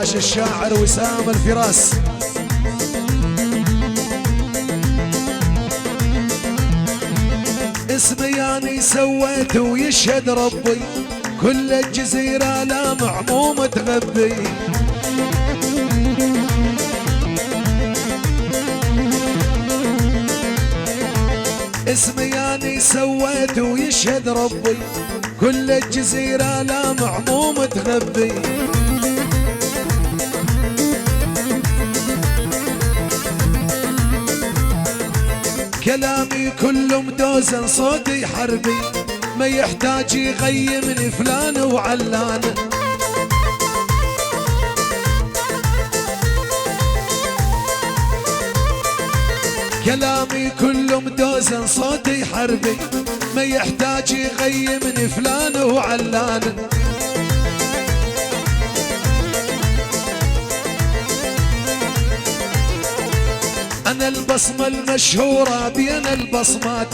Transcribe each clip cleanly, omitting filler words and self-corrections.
الباشا الشاعر وسام الفراس. اسمي يعني سويت ويشهد ربي، كل الجزيرة لا معموم تغبي. اسمي يعني سويت ويشهد ربي، كل الجزيرة لا معموم تغبي. كلامي كله مدوزن صوتي حربي، ما يحتاج يغيمني فلان وعلان. كلامي كله مدوزن صوتي حربي، ما يحتاج يغيمني فلان وعلان. أنا البصمة المشهورة بين البصمات،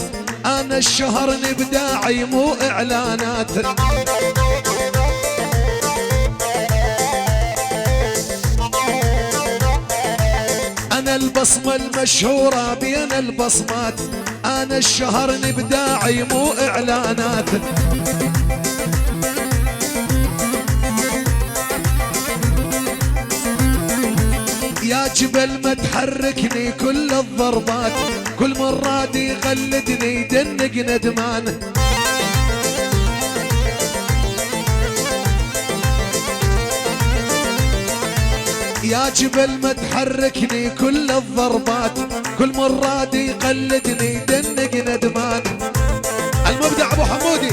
أنا الشهر نبداعي مو إعلانات. أنا البصمة المشهورة بين البصمات، أنا الشهر نبداعي مو إعلانات. يا جبل ما تحركني كل الضربات، كل مرة دي يغلدني دنق ندمان. يا جبل ما تحركني كل الضربات، كل مرة دي يقلدني دنق ندمان. المبدع ابو حمودي.